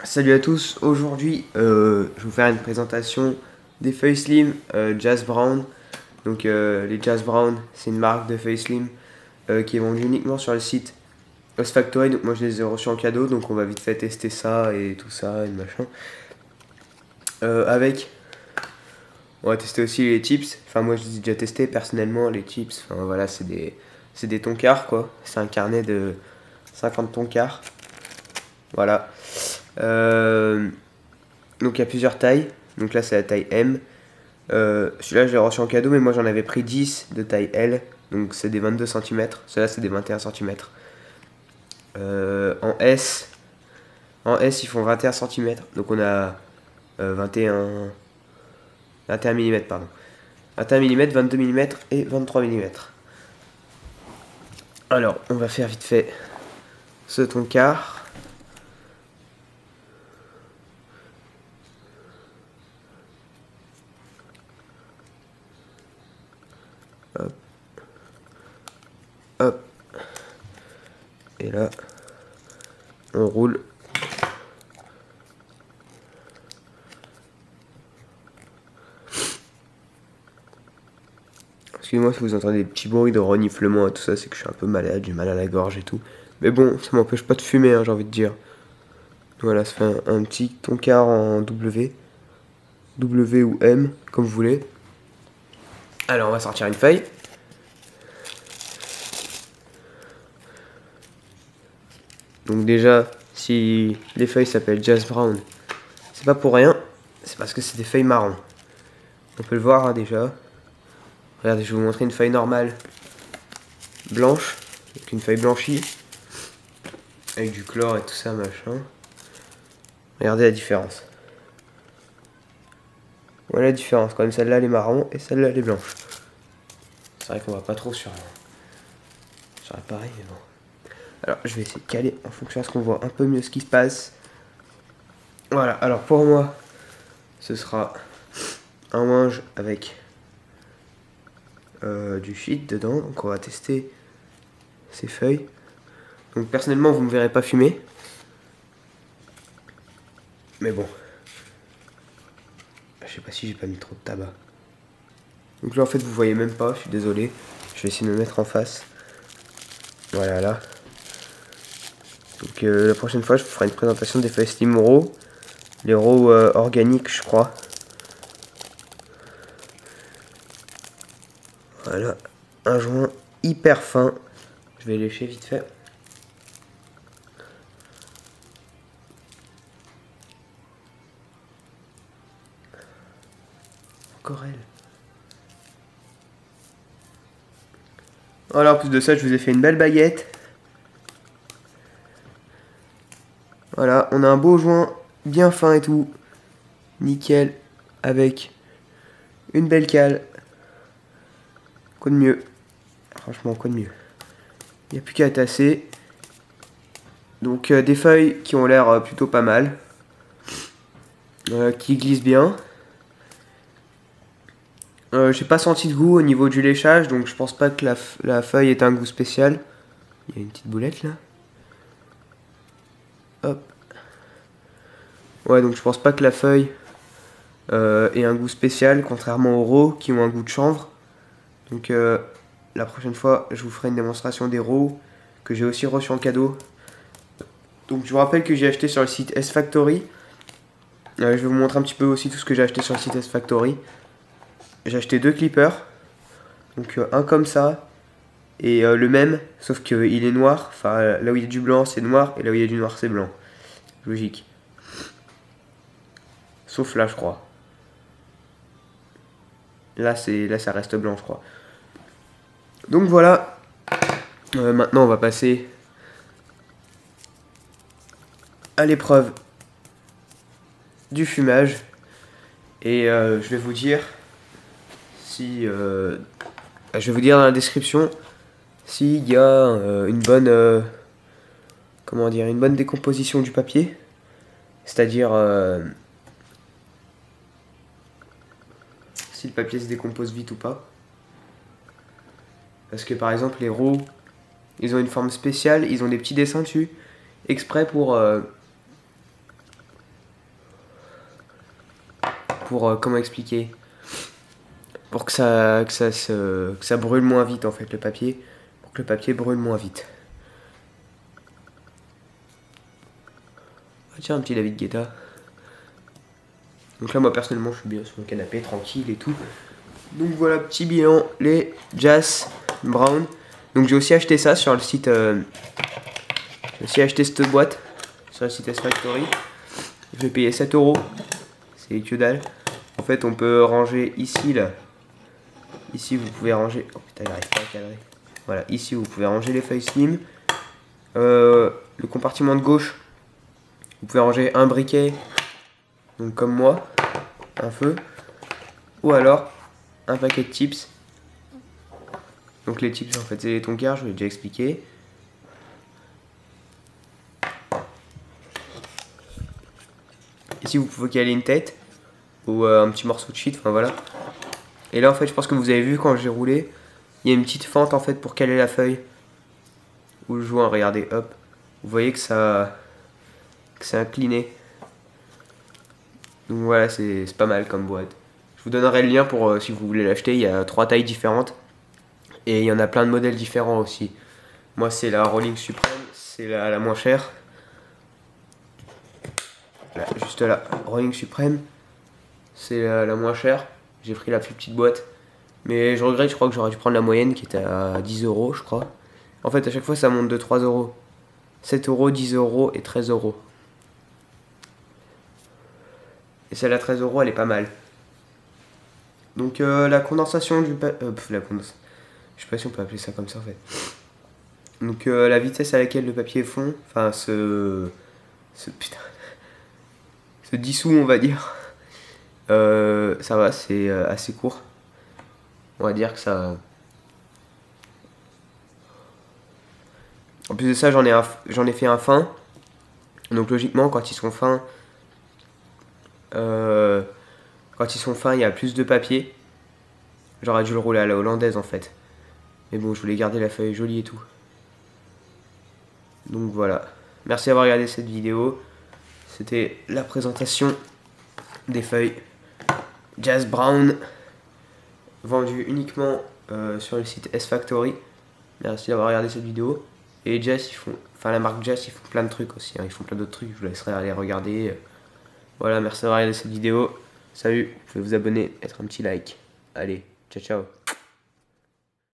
Salut à tous, aujourd'hui je vais vous faire une présentation des feuilles slim Jazz Brown. Donc les Jazz Brown, c'est une marque de feuilles slim qui est vendue uniquement sur le site Os Factory. Donc moi je les ai reçus en cadeau, donc on va vite fait tester ça et tout ça et le machin. On va tester aussi les chips. Enfin moi je les ai déjà testés personnellement les chips. Enfin voilà, c'est des tonkars quoi. C'est un carnet de 50 tonkars. Voilà. Donc il y a plusieurs tailles. Donc là c'est la taille M. Celui-là je l'ai reçu en cadeau, mais moi j'en avais pris 10 de taille L. Donc c'est des 22 cm. Celui-là c'est des 21 cm. En S, ils font 21 cm. Donc on a 21 mm, pardon. 21 mm, 22 mm et 23 mm. Alors on va faire vite fait ce tonkar. Hop. Hop. Et là, on roule. Excusez-moi si vous entendez des petits bruits de reniflement et tout ça, c'est que je suis un peu malade, j'ai mal à la gorge et tout. Mais bon, ça m'empêche pas de fumer, hein, j'ai envie de dire. Voilà, ça fait un petit tonkar en W. W ou M, comme vous voulez. Alors, on va sortir une feuille. Donc déjà, si les feuilles s'appellent Jazz Brown, c'est pas pour rien, c'est parce que c'est des feuilles marron. On peut le voir hein, déjà. Regardez, je vais vous montrer une feuille normale, blanche, avec une feuille blanchie, avec du chlore et tout ça, machin. Regardez la différence. Voilà la différence, quand même celle-là elle est marron et celle-là elle est blanche. C'est vrai qu'on va pas trop sur l'appareil, mais bon. Alors je vais essayer de caler en fonction à ce qu'on voit un peu mieux ce qui se passe. Voilà, alors pour moi, ce sera un linge avec du shit dedans. Donc on va tester ces feuilles. Donc personnellement vous me verrez pas fumer. Mais bon. Je sais pas si j'ai pas mis trop de tabac. Donc là en fait vous voyez même pas, je suis désolé. Je vais essayer de me mettre en face. Voilà là. Donc la prochaine fois je vous ferai une présentation des feuilles Slim Raw. Les Raw organiques je crois. Voilà. Un joint hyper fin. Je vais lécher vite fait. Encore elle. Voilà, en plus de ça, je vous ai fait une belle baguette. Voilà, on a un beau joint, bien fin et tout. Nickel, avec une belle cale. Quoi de mieux? Franchement, quoi de mieux? Il n'y a plus qu'à tasser. Donc des feuilles qui ont l'air plutôt pas mal. Qui glissent bien. J'ai pas senti de goût au niveau du léchage, donc je pense pas que la feuille ait un goût spécial. Il y a une petite boulette là. Hop. Ouais, donc je pense pas que la feuille ait un goût spécial, contrairement aux raw qui ont un goût de chanvre. Donc la prochaine fois, je vous ferai une démonstration des raw que j'ai aussi reçu en cadeau. Donc je vous rappelle que j'ai acheté sur le site S Factory. Je vais vous montrer un petit peu aussi tout ce que j'ai acheté sur le site S Factory. J'ai acheté deux clippers. Donc un comme ça. Et le même, sauf qu'il est noir. Enfin là où il y a du blanc c'est noir. Et là où il y a du noir c'est blanc. Logique. Sauf là je crois. Là ça reste blanc je crois. Donc voilà. Maintenant on va passer à l'épreuve du fumage. Et je vais vous dire si je vais vous dire dans la description s'il y a une bonne comment dire, une bonne décomposition du papier, c'est-à-dire si le papier se décompose vite ou pas. Parce que par exemple les raw, ils ont une forme spéciale, ils ont des petits dessins dessus exprès pour pour comment expliquer, pour que ça brûle moins vite en fait le papier, pour que le papier brûle moins vite. Ah, tiens, un petit David Guetta. Donc là moi personnellement je suis bien sur mon canapé tranquille et tout. Donc voilà, petit bilan, les Jazz Brown. Donc j'ai aussi acheté ça sur le site, j'ai aussi acheté cette boîte sur le site S Factory. Je vais payer 7 €. C'est que dalle. En fait on peut ranger ici là. Ici vous pouvez ranger. Oh putain, j'arrive pas à cadrer. Voilà, ici vous pouvez ranger les feuilles slim. Le compartiment de gauche, vous pouvez ranger un briquet. Donc comme moi, un feu. Ou alors un paquet de chips. Donc les chips en fait c'est les tonkars, je vous l'ai déjà expliqué. Ici vous pouvez caler une tête ou un petit morceau de shit, enfin voilà. Et là en fait je pense que vous avez vu quand j'ai roulé, il y a une petite fente en fait pour caler la feuille. Ou le joint, regardez, hop. Vous voyez que c'est incliné. Donc voilà, c'est pas mal comme boîte. Je vous donnerai le lien pour si vous voulez l'acheter, il y a 3 tailles différentes. Et il y en a plein de modèles différents aussi. Moi c'est la Rolling Supreme, c'est la moins chère. Là, juste là, Rolling Supreme, c'est la moins chère. J'ai pris la plus petite boîte. Mais je regrette, je crois que j'aurais dû prendre la moyenne qui était à 10 € je crois. En fait à chaque fois ça monte de 3 €. 7 €, 10 € et 13 €. Et celle à 13 € elle est pas mal. Donc la condensation du je sais pas si on peut appeler ça comme ça en fait. Donc la vitesse à laquelle le papier fond, enfin se dissout on va dire. Ça va, c'est assez court. On va dire que ça. En plus de ça, j'en ai fait un fin. Donc logiquement, quand ils sont fins, il y a plus de papier. J'aurais dû le rouler à la hollandaise en fait. Mais bon, je voulais garder la feuille jolie et tout. Donc voilà. Merci d'avoir regardé cette vidéo. C'était la présentation des feuilles Jazz Brown vendues uniquement sur le site S Factory. Merci d'avoir regardé cette vidéo. Et Jazz, la marque Jazz, ils font plein de trucs aussi. Ils font plein d'autres trucs. Je vous laisserai aller regarder. Voilà, merci d'avoir regardé cette vidéo. Salut, vous pouvez vous abonner, mettre un petit like. Allez, ciao ciao.